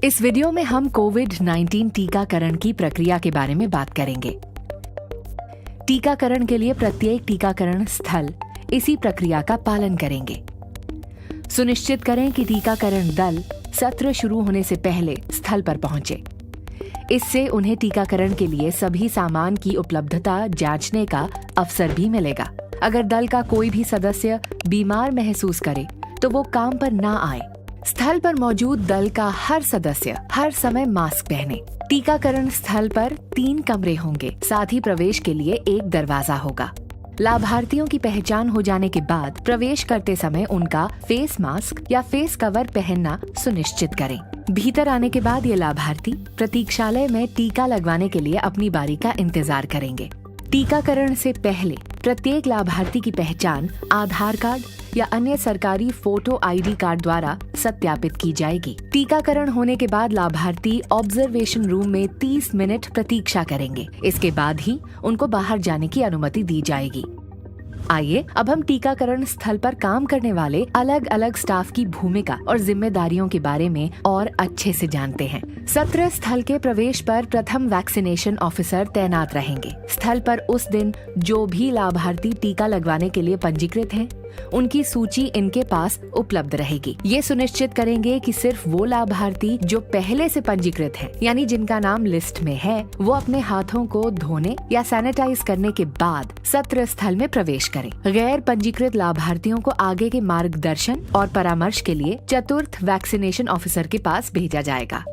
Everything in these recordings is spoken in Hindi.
इस वीडियो में हम कोविड-19 टीकाकरण की प्रक्रिया के बारे में बात करेंगे। टीकाकरण के लिए प्रत्येक टीकाकरण स्थल इसी प्रक्रिया का पालन करेंगे। सुनिश्चित करें कि टीकाकरण दल सत्र शुरू होने से पहले स्थल पर पहुंचे। इससे उन्हें टीकाकरण के लिए सभी सामान की उपलब्धता जांचने का अवसर भी मिलेगा। अगर दल का कोई भी सदस्य बीमार महसूस करे तो वो काम पर ना आए। स्थल पर मौजूद दल का हर सदस्य हर समय मास्क पहने। टीकाकरण स्थल पर 3 कमरे होंगे, साथ ही प्रवेश के लिए एक दरवाजा होगा। लाभार्थियों की पहचान हो जाने के बाद प्रवेश करते समय उनका फेस मास्क या फेस कवर पहनना सुनिश्चित करें। भीतर आने के बाद ये लाभार्थी प्रतीक्षालय में टीका लगवाने के लिए अपनी बारी का इंतजार करेंगे। टीकाकरण से पहले प्रत्येक लाभार्थी की पहचान आधार कार्ड या अन्य सरकारी फोटो आईडी कार्ड द्वारा सत्यापित की जाएगी। टीकाकरण होने के बाद लाभार्थी ऑब्जर्वेशन रूम में 30 मिनट प्रतीक्षा करेंगे। इसके बाद ही उनको बाहर जाने की अनुमति दी जाएगी। आइए अब हम टीकाकरण स्थल पर काम करने वाले अलग अलग स्टाफ की भूमिका और जिम्मेदारियों के बारे में और अच्छे से जानते हैं। सत्र स्थल के प्रवेश पर प्रथम वैक्सीनेशन ऑफिसर तैनात रहेंगे। स्थल पर उस दिन जो भी लाभार्थी टीका लगवाने के लिए पंजीकृत हैं, उनकी सूची इनके पास उपलब्ध रहेगी। ये सुनिश्चित करेंगे कि सिर्फ वो लाभार्थी जो पहले से पंजीकृत हैं, यानी जिनका नाम लिस्ट में है, वो अपने हाथों को धोने या सैनिटाइज करने के बाद सत्र स्थल में प्रवेश करें। गैर पंजीकृत लाभार्थियों को आगे के मार्गदर्शन और परामर्श के लिए चतुर्थ वैक्सीनेशन ऑफिसर के पास भेजा जाएगा।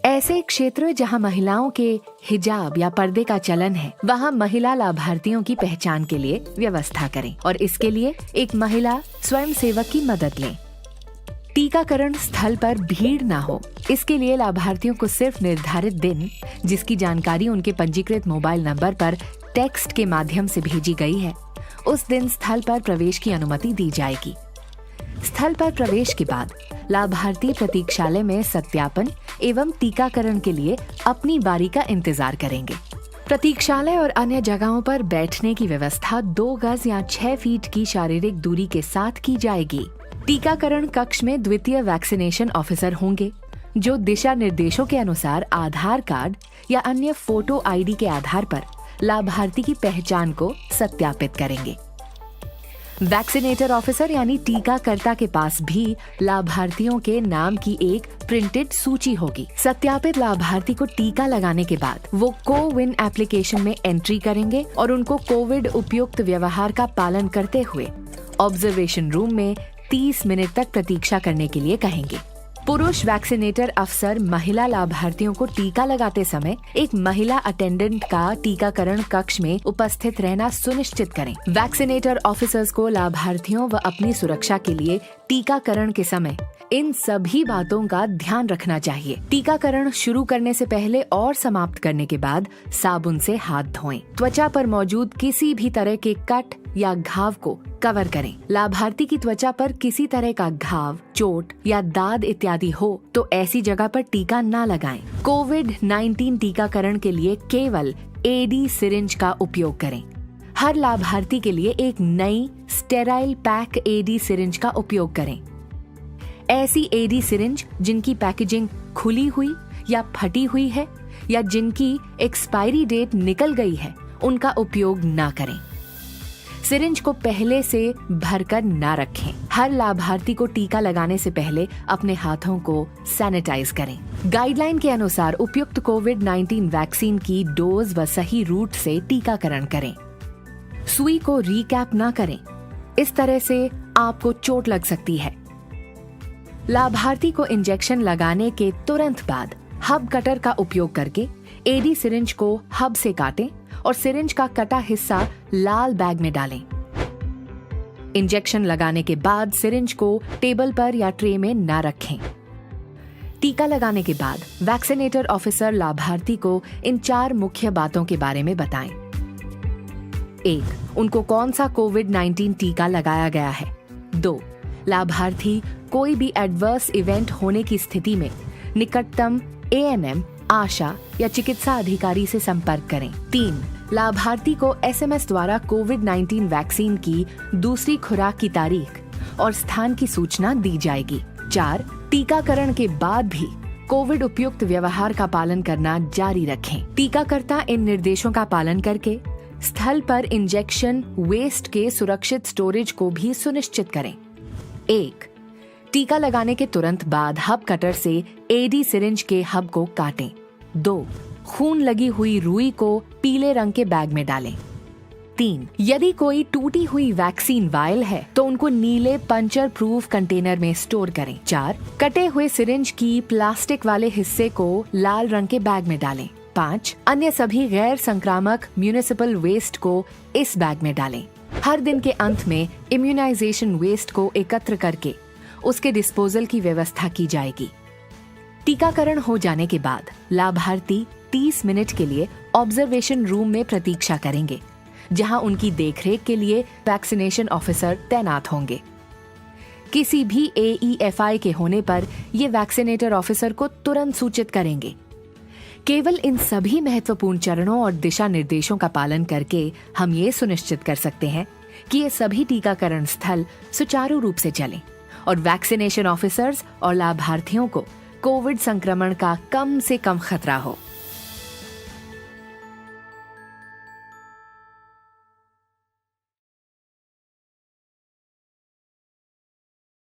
ऐसे क्षेत्र जहां महिलाओं के हिजाब या पर्दे का चलन है, वहां महिला लाभार्थियों की पहचान के लिए व्यवस्था करें और इसके लिए एक महिला स्वयंसेवक की मदद लें। टीकाकरण स्थल पर भीड़ ना हो, इसके लिए लाभार्थियों को सिर्फ निर्धारित दिन, जिसकी जानकारी उनके पंजीकृत मोबाइल नंबर पर टेक्स्ट के माध्यम से भेजी गई है, उस दिन स्थल पर प्रवेश की अनुमति दी जाएगी। स्थल पर प्रवेश के बाद लाभार्थी प्रतीक्षालय में सत्यापन एवं टीकाकरण के लिए अपनी बारी का इंतजार करेंगे। प्रतीक्षालय और अन्य जगहों पर बैठने की व्यवस्था 2 गज या 6 फीट की शारीरिक दूरी के साथ की जाएगी। टीकाकरण कक्ष में द्वितीय वैक्सीनेशन ऑफिसर होंगे, जो दिशा निर्देशों के अनुसार आधार कार्ड या अन्य फोटो आईडी के आधार पर लाभार्थी की पहचान को सत्यापित करेंगे। वैक्सीनेटर ऑफिसर यानी टीकाकर्ता के पास भी लाभार्थियों के नाम की एक प्रिंटेड सूची होगी। सत्यापित लाभार्थी को टीका लगाने के बाद वो कोविन एप्लीकेशन में एंट्री करेंगे और उनको कोविड उपयुक्त व्यवहार का पालन करते हुए ऑब्जर्वेशन रूम में 30 मिनट तक प्रतीक्षा करने के लिए कहेंगे। पुरुष वैक्सीनेटर अफसर महिला लाभार्थियों को टीका लगाते समय एक महिला अटेंडेंट का टीकाकरण कक्ष में उपस्थित रहना सुनिश्चित करें। वैक्सीनेटर ऑफिसर्स को लाभार्थियों व अपनी सुरक्षा के लिए टीकाकरण के समय इन सभी बातों का ध्यान रखना चाहिए। टीकाकरण शुरू करने से पहले और समाप्त करने के बाद साबुन से हाथ धोएं। त्वचा पर मौजूद किसी भी तरह के कट या घाव को कवर करें। लाभार्थी की त्वचा पर किसी तरह का घाव, चोट या दाद इत्यादि हो तो ऐसी जगह पर टीका ना लगाएं। कोविड-19 टीकाकरण के लिए केवल एडी सिरिंज का उपयोग करें। हर लाभार्थी के लिए एक नई स्टेराइल पैक एडी सिरिंज का उपयोग करें। ऐसी एडी सिरिंज जिनकी पैकेजिंग खुली हुई या फटी हुई है या जिनकी एक्सपायरी डेट निकल गई है, उनका उपयोग ना करें। सिरिंज को पहले से भरकर ना रखें। हर लाभार्थी को टीका लगाने से पहले अपने हाथों को सैनिटाइज करें। गाइडलाइन के अनुसार उपयुक्त कोविड-19 वैक्सीन की डोज व सही रूट से टीकाकरण करें। सुई को रीकैप ना करें, इस तरह से आपको चोट लग सकती है। लाभार्थी को इंजेक्शन लगाने के तुरंत बाद हब कटर का उपयोग करके एडी सिरिंज को हब से काटें और सिरिंज का कटा हिस्सा लाल बैग में डालें। इंजेक्शन लगाने के बाद सिरिंज को टेबल पर या ट्रे में न रखें। टीका लगाने के बाद वैक्सीनेटर ऑफिसर लाभार्थी को इन 4 मुख्य बातों के बारे में बताएं। 1. उनको कौन सा कोविड-19 टीका लगाया गया है। 2. लाभार्थी कोई भी एडवर्स इवेंट होने की स्थिति में निकटतम एएनएम, आशा या चिकित्सा अधिकारी से संपर्क करें। 3. लाभार्थी को एसएमएस द्वारा कोविड-19 वैक्सीन की दूसरी खुराक की तारीख और स्थान की सूचना दी जाएगी। 4. टीकाकरण के बाद भी कोविड उपयुक्त व्यवहार का पालन करना जारी रखें। टीकाकर्ता इन निर्देशों का पालन करके स्थल पर इंजेक्शन वेस्ट के सुरक्षित स्टोरेज को भी सुनिश्चित करें। 1. टीका लगाने के तुरंत बाद हब कटर से एडी सिरिंज के हब को काटें। 2. खून लगी हुई रुई को पीले रंग के बैग में डालें। 3. यदि कोई टूटी हुई वैक्सीन वायल है तो उनको नीले पंचर प्रूफ कंटेनर में स्टोर करें। 4. कटे हुए सिरिंज की प्लास्टिक वाले हिस्से को लाल रंग के बैग में डालें। 5. अन्य सभी गैर संक्रामक म्युनिसिपल वेस्ट को इस बैग में डालें। हर दिन के अंत में इम्यूनाइजेशन वेस्ट को एकत्र करके उसके डिस्पोजल की व्यवस्था की जाएगी। टीकाकरण हो जाने के बाद लाभार्थी 30 मिनट के लिए ऑब्जर्वेशन रूम में प्रतीक्षा करेंगे, जहां उनकी देखरेख के लिए वैक्सीनेशन ऑफिसर तैनात होंगे। किसी भी AEFI के होने पर ये वैक्सीनेटर ऑफिसर को तुरंत सूचित करेंगे। केवल इन सभी महत्वपूर्ण चरणों और दिशा निर्देशों का पालन करके हम ये सुनिश्चित कर सकते हैं कि ये सभी टीकाकरण स्थल सुचारू रूप से चलें और वैक्सीनेशन ऑफिसर्स और लाभार्थियों को कोविड संक्रमण का कम से कम खतरा हो।